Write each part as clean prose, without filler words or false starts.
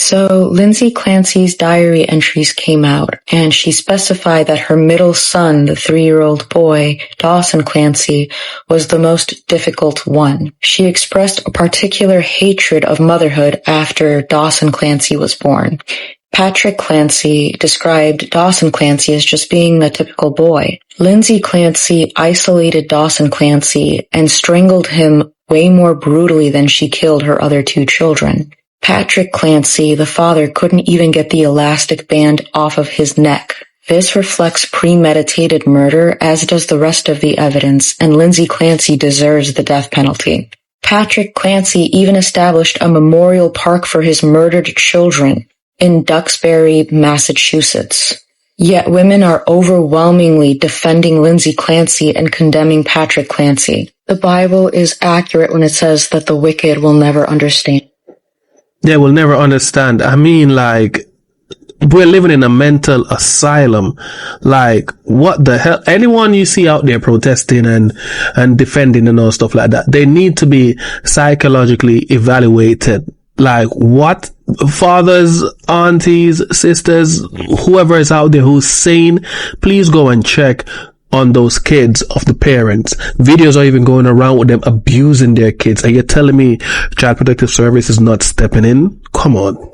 So Lindsay Clancy's diary entries came out, and she specified that her middle son, the 3-year-old boy, Dawson Clancy, was the most difficult one. She expressed a particular hatred of motherhood after Dawson Clancy was born. Patrick Clancy described Dawson Clancy as just being a typical boy. Lindsay Clancy isolated Dawson Clancy and strangled him way more brutally than she killed her other 2 children. Patrick Clancy, the father, couldn't even get the elastic band off of his neck. This reflects premeditated murder, as does the rest of the evidence, and Lindsay Clancy deserves the death penalty. Patrick Clancy even established a memorial park for his murdered children in Duxbury, Massachusetts. Yet women are overwhelmingly defending Lindsay Clancy and condemning Patrick Clancy. The Bible is accurate when it says that the wicked will never understand. They will never understand. I mean, like, we're living in a mental asylum. Like, what the hell? Anyone you see out there protesting and defending and all stuff like that, they need to be psychologically evaluated. Like, what? Fathers, aunties, sisters, whoever is out there who's sane, please go and check on those kids of the parents. Videos are even going around with them abusing their kids. Are you telling me Child Protective Service is not stepping in? Come on.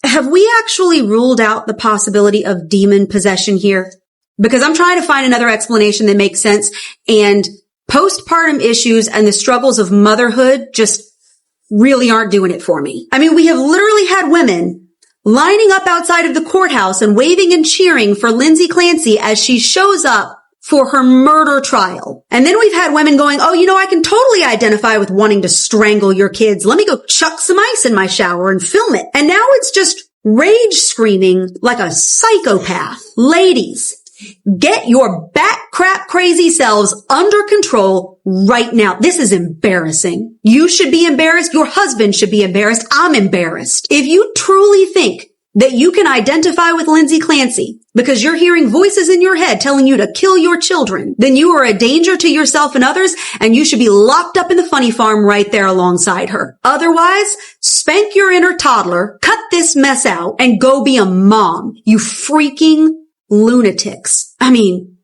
Have we actually ruled out the possibility of demon possession here? Because I'm trying to find another explanation that makes sense, and postpartum issues and the struggles of motherhood just really aren't doing it for me. I mean, we have literally had women lining up outside of the courthouse and waving and cheering for Lindsay Clancy as she shows up for her murder trial. And then we've had women going, oh, I can totally identify with wanting to strangle your kids. Let me go chuck some ice in my shower and film it. And now it's just rage screaming like a psychopath. Ladies, get your bat crap crazy selves under control right now. This is embarrassing. You should be embarrassed. Your husband should be embarrassed. I'm embarrassed. If you truly think that you can identify with Lindsay Clancy because you're hearing voices in your head telling you to kill your children, then you are a danger to yourself and others, and you should be locked up in the funny farm right there alongside her. Otherwise, spank your inner toddler, cut this mess out, and go be a mom, you freaking lunatics. I mean,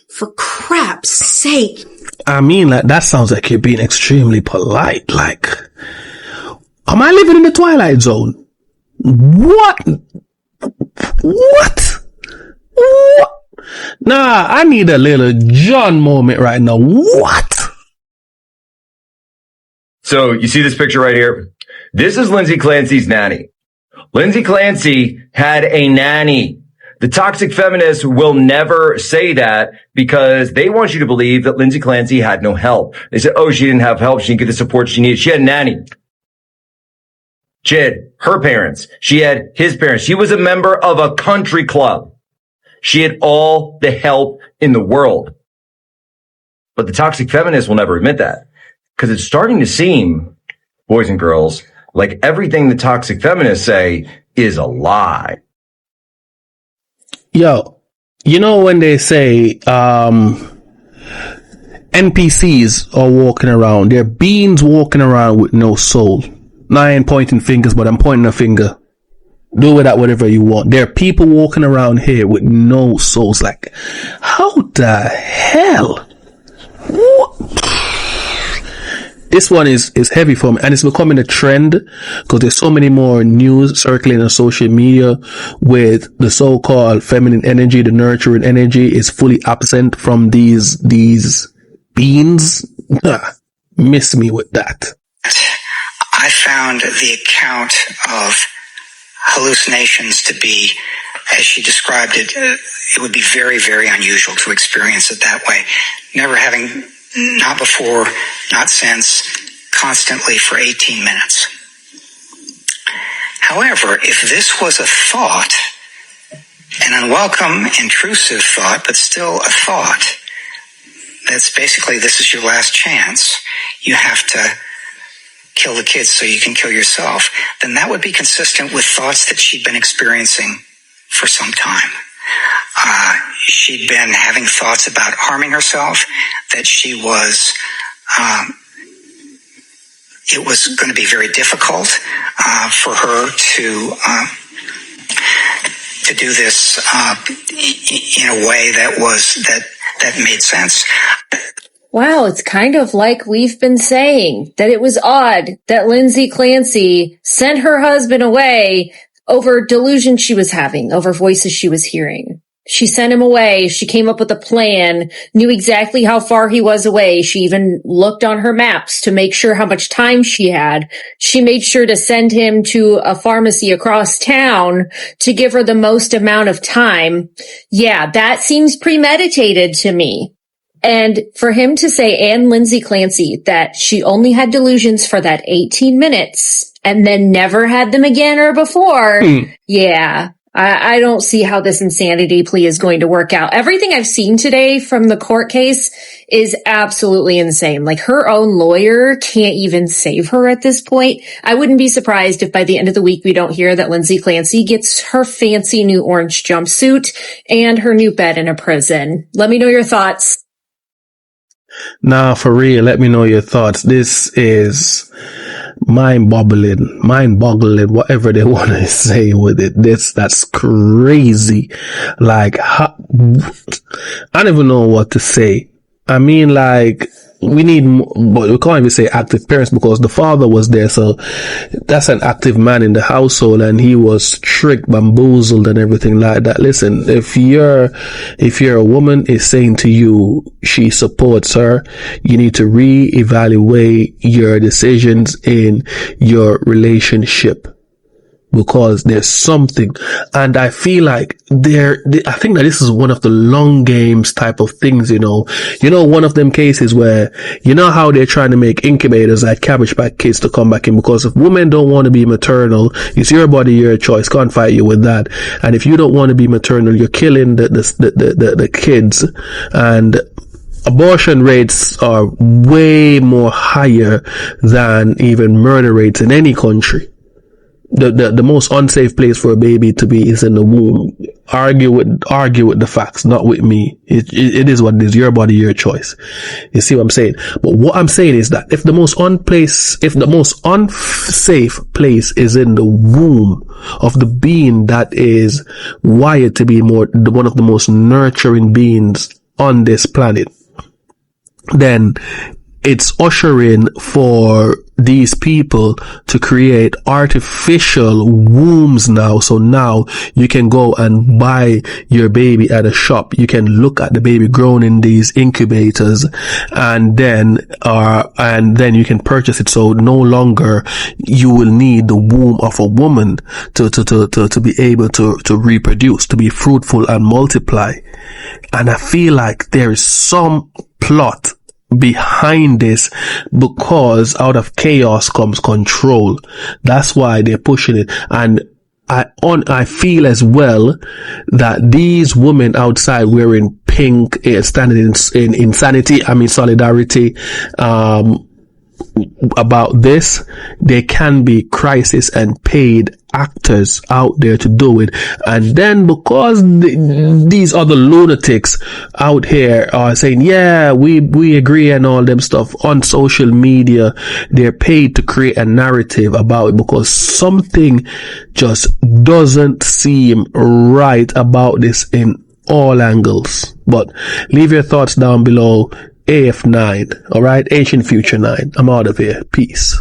for crap's sake. I mean, like, that sounds like you're being extremely polite. Like, am I living in the Twilight Zone? What? Nah, I need a little John moment right now. What? So, you see this picture right here? This is Lindsay Clancy's nanny. Lindsay Clancy had a nanny. The toxic feminists will never say that because they want you to believe that Lindsay Clancy had no help. They said, oh, she didn't have help. She didn't get the support she needed. She had a nanny. She had her parents. She had his parents. She was a member of a country club. She had all the help in the world. But the toxic feminists will never admit that because it's starting to seem, boys and girls, like everything the toxic feminists say is a lie. Yo, you know when they say NPCs are walking around, they're beings walking around with no soul. Now I ain't pointing fingers, but I'm pointing a finger. Do with that whatever you want. There are people walking around here with no souls. Like, how the hell? What? This one is heavy for me, and it's becoming a trend because there's so many more news circulating on social media with the so-called feminine energy, the nurturing energy is fully absent from these beings. Miss me with that. I found the account of hallucinations to be, as she described it, it would be very, very unusual to experience it that way. Never having, not before, not since, constantly for 18 minutes. However, if this was a thought, an unwelcome, intrusive thought, but still a thought, that's basically this is your last chance. You have to kill the kids so you can kill yourself, then that would be consistent with thoughts that she'd been experiencing for some time. She'd been having thoughts about harming herself, that she was, it was going to be very difficult for her to do this in a way that made sense. Wow, it's kind of like we've been saying, that it was odd that Lindsay Clancy sent her husband away over delusions she was having, over voices she was hearing. She sent him away. She came up with a plan, knew exactly how far he was away. She even looked on her maps to make sure how much time she had. She made sure to send him to a pharmacy across town to give her the most amount of time. Yeah, that seems premeditated to me. And for him to say, and Lindsay Clancy, that she only had delusions for that 18 minutes and then never had them again or before, yeah, I don't see how this insanity plea is going to work out. Everything I've seen today from the court case is absolutely insane. Like, her own lawyer can't even save her at this point. I wouldn't be surprised if by the end of the week we don't hear that Lindsay Clancy gets her fancy new orange jumpsuit and her new bed in a prison. Let me know your thoughts. Nah, for real, let me know your thoughts. This is mind-boggling, whatever they want to say with it. That's crazy. Like, I don't even know what to say. I mean, like, we need more, but we can't even say active parents because the father was there. So that's an active man in the household, and he was tricked, bamboozled, and everything like that. Listen, if you're a woman is saying to you she supports her, you need to reevaluate your decisions in your relationship. Because there's something, and I feel like I think that this is one of the long games type of things, one of them cases where, how they're trying to make incubators like Cabbage Patch Kids to come back in, because if women don't want to be maternal, it's your body, your choice, can't fight you with that. And if you don't want to be maternal, you're killing the kids, and abortion rates are way more higher than even murder rates in any country. The most unsafe place for a baby to be is in the womb. Argue with the facts, not with me. It is what it is. Your body, your choice. You see what I'm saying? But what I'm saying is that if the most unsafe place is in the womb of the being that is wired to be one of the most nurturing beings on this planet, then it's ushering for these people to create artificial wombs now. So now you can go and buy your baby at a shop. You can look at the baby grown in these incubators, and then you can purchase it. So no longer you will need the womb of a woman to be able to reproduce, to be fruitful and multiply. And I feel like there is some plot behind this, because out of chaos comes control. That's why they're pushing it. And I feel as well that these women outside wearing pink, standing in insanity, solidarity, about this, there can be crisis and paid actors out there to do it. And then because these other lunatics out here are saying, yeah, we agree and all them stuff on social media, they're paid to create a narrative about it because something just doesn't seem right about this in all angles. But leave your thoughts down below. AF9, alright? Ancient Future 9. I'm out of here. Peace.